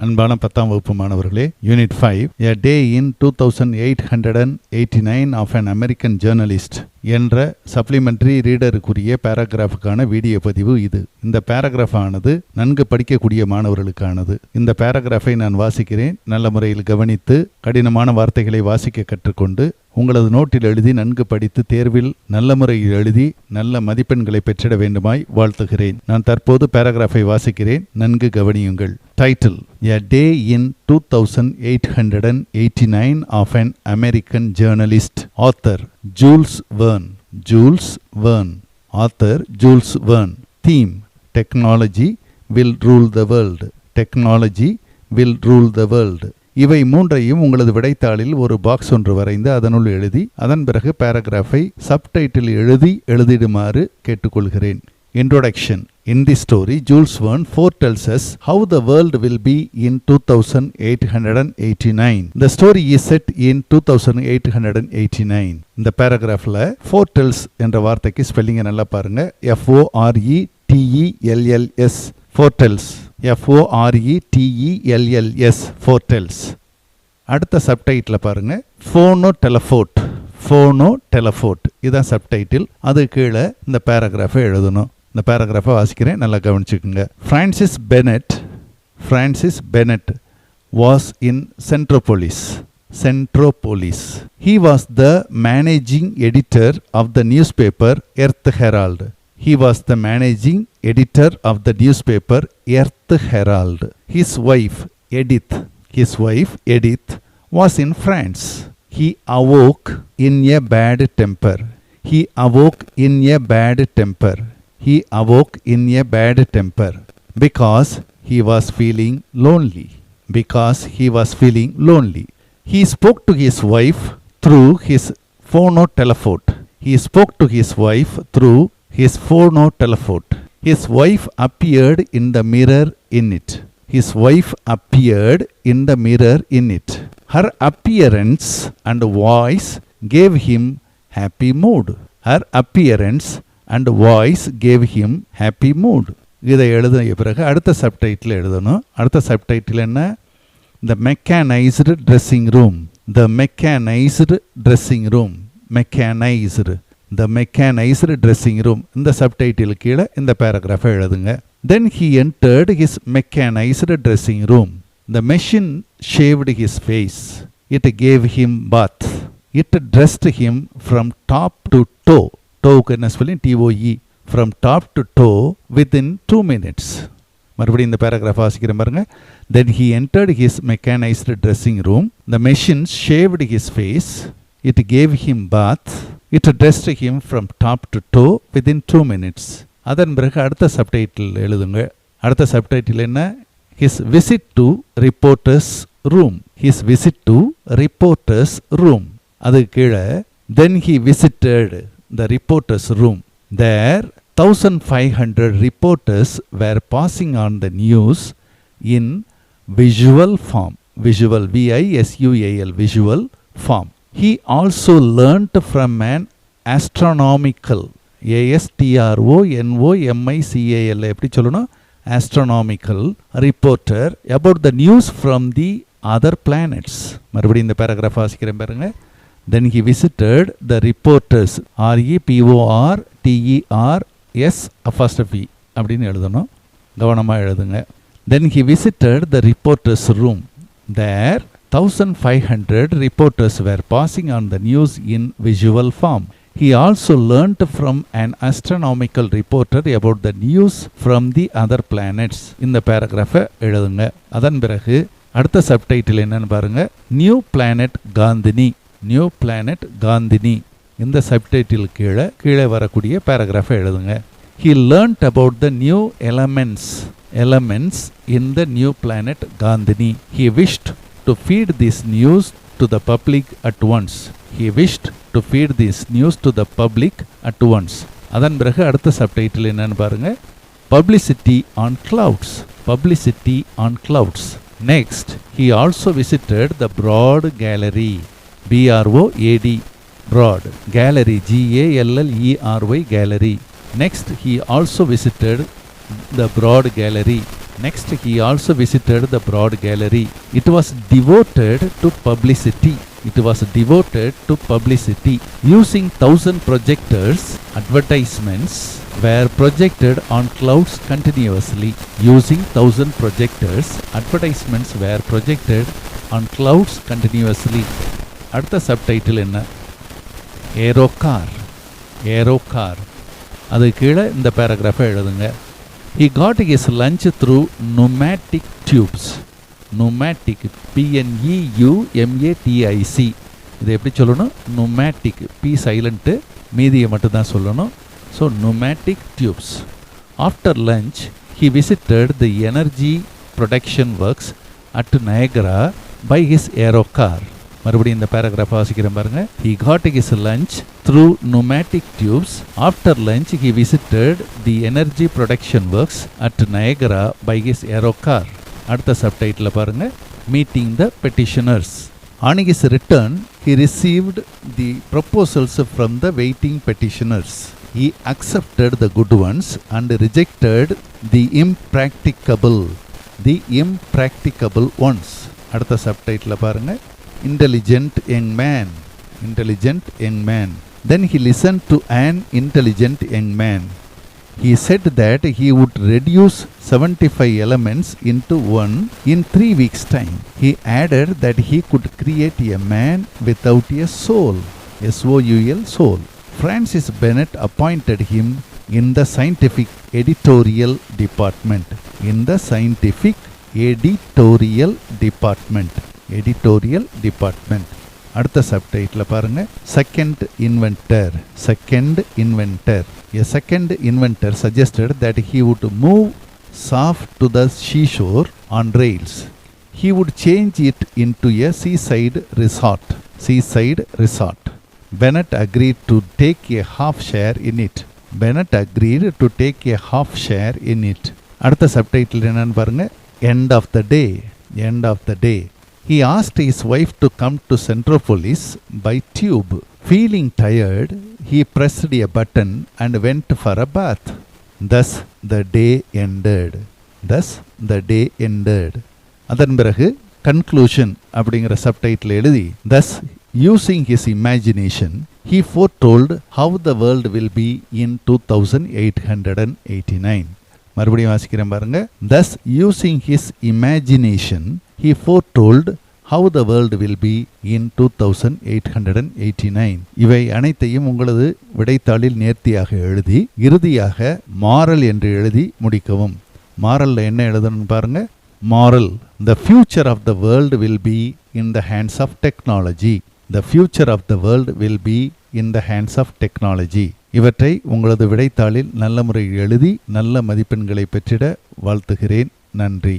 அன்பான 10ஆம் வகுப்பு மாணவர்களே, unit 5 A Day in 2889 of an American Journalist என்ற சப்ளிமெண்டரி ரீடருக்குரிய பேராகிராஃபுக்கான வீடியோ பதிவு இது. இந்த பேராகிராஃப் ஆனது நன்கு படிக்கக்கூடிய மாணவர்களுக்கானது. இந்த பேராகிராஃபை நான் வாசிக்கிறேன். நல்ல முறையில் கவனித்து கடினமான வார்த்தைகளை வாசிக்க கற்றுக்கொண்டு உங்களது நோட்டில் எழுதி நன்கு படித்து தேர்வில் நல்ல முறையில் எழுதி நல்ல மதிப்பெண்களை பெற்றிட வேண்டுமாய் வாழ்த்துகிறேன். நான் தற்போது பேராகிராஃபை வாசிக்கிறேன். நன்கு கவனியுங்கள். Title: A Day in 2889 of an American Journalist. Author: Jules Verne. Jules Verne. Author: Jules Verne. Theme: Technology will rule the world. Technology will rule the world. இவை மூன்றையும் உங்களது விடைத்தாளில் ஒரு பாக்ஸ் ஒன்று வரைந்து அதனுள் எழுதி அதன் பிறகு பேராகிராஃபை சப்டைட்டில் எழுதிடுமாறு கேட்டுக்கொள்கிறேன். Introduction. In this story, Jules Verne foretells us how the world will be in 2889. The story is set in 2889. இந்த பேராகிராஃப்ல foretells என்ற வார்த்தைக்கு ஸ்பெல்லிங்கை நல்லா பாருங்க. Foretels. Foretells. Foretels. Foretells. அடுத்த சப்டைட்டில் பாருங்க. Phonotelephone. இதுதான் சப்டைட்டில். அது கீழே இந்த பேராகிராஃபை எழுதணும். இந்த பேராகிராஃபை வாசிக்கிறேன், நல்லா கவனிச்சுக்கோங்க. Francis Bennett was in Centropolis. He was the managing editor of the newspaper Earth Herald. His wife Edith was in France. He awoke in a bad temper because he was feeling lonely. He spoke to his wife through his phonotelephone. His wife appeared in the mirror in it. Her appearance and voice gave him happy mood. இதை எழுதிய பிறகு அடுத்த subtitle எழுதணும். அடுத்த subtitle என்ன? The Mechanized dressing room. The Mechanized dressing room. இந்த subtitle கீழே இந்த பேராகிராஃபை எழுதுங்க. Then he entered his mechanized dressing room. The machine shaved his face. It gave him bath. It dressed him from top to toe. Toe என்ன spelling? TOE. From top to toe within 2 minutes. மறுபடியும் இந்த paragraph வாசிக்கிறேன் பாருங்க. Then he entered his mechanized dressing room. The machine shaved his face. It gave him bath. It dressed him from top to toe within 2 minutes. அதன் பிறகு அடுத்த subtitle எழுதுங்க. அடுத்த subtitle என்ன? His visit to reporters room. அது கீழே then he visited the reporters room. There 1500 reporters were passing on the news in visual form. Visual form. He also learnt from an astronomical எப்படி சொல்லணும்? astronomical reporter about the news from the other planets. மறுபடியும் இந்த paragraph வாசிக்கிறேன் பாருங்க. Then he visited the reporters REPORTERS அப்படின்னு எழுதணும். கவனமாக எழுதுங்க. Then he visited the reporters room. There 1500 reporters were passing on the news in visual form. He also learnt from an astronomical reporter about the news from the other planets. இந்த பேராகிராஃபை எழுதுங்க. அதன் பிறகு அடுத்த subtitle என்னன்னு பாருங்க. New planet காந்தினி. இந்த subtitle கீழே வரக்கூடிய பேராகிராஃபை எழுதுங்க. He learnt about the new elements in the new planet Gandhini. He wished to feed this news to the public at once. அதன் பிறகு அடுத்த சப்டைட்டில் என்னன்னு பாருங்க. Publicity on clouds. Next, he also visited the Broad Gallery. Broad Gallery. Gallery. Next, he also visited the Broad Gallery. Next, he also visited the Broad Gallery. It was devoted to publicity. It was devoted to publicity. Using 1,000 projectors, advertisements were projected on clouds continuously. Using 1,000 projectors, advertisements were projected on clouds continuously. அடுத்த subtitle என்ன? Aero car. Aero car. அது கீழே இந்த பேராகிராஃபை எழுதுங்க. He got his lunch through pneumatic tubes. Pneumatic, P-N-E-U-M-A-T-I-C. இது எப்படி சொல்லணும்? pneumatic, P silent, மீதியை மட்டும்தான் சொல்லணும். So pneumatic tubes. After lunch, he visited the energy production works at Niagara by his aero car. மறுபடியும் இந்த பேராகிராஃப் வாசிக்கிறேன் பாருங்க. He got his lunch through pneumatic tubes. After lunch, he visited the energy production works at Niagara by his aero car. அடுத்த subtitle பாருங்க. Meeting the petitioners. On his return, he received the proposals from the waiting petitioners. He accepted the good ones and rejected the impracticable. The impracticable ones. அடுத்த subtitle பாருங்க. Intelligent young man. Intelligent young man. Then he listened to an intelligent young man. He said that he would reduce 75 elements into one in 3 weeks' time. He added that he could create a man without a soul. S-O-U-L, soul. Francis Bennett appointed him in the scientific editorial department. In the scientific editorial department. Editorial department. அடுத்த subtitle பாருங்க. Second inventor. Second inventor. A second inventor suggested that he would move soft to the seashore on rails. He would change it into a seaside resort. Seaside resort. Bennett agreed to take a half share in it. Bennett agreed to take a half share in it. அடுத்த subtitle என்னன்னு பாருங்க. End of the day. End of the day. He asked his wife to come to Centropolis by tube. Feeling tired, he pressed a button and went for a bath. Thus the day ended. Thus the day ended. அதன் பிறகு conclusion அப்படிங்கிற subtitle எழுதி, thus using his imagination, he foretold how the world will be in 2889. மறுபடியும் வாசிக்கிறேன் பாருங்க. Thus using his imagination, he foretold how the world will be in 2889. இவை அனைத்தையும் உங்களது விடைத்தாளில் நேர்த்தியாக எழுதி இறுதியாக மாரல் என்று எழுதி முடிக்கவும். மாரல்ல என்ன எழுதணும்னு பாருங்க. Moral, the future of the world will be in the hands of technology. The future of the world will be in the hands of technology. இவற்றை உங்களது விடைத்தாளில் நல்ல முறையில் எழுதி நல்ல மதிப்பெண்களை பெற்றிட வாழ்த்துகிறேன். நன்றி.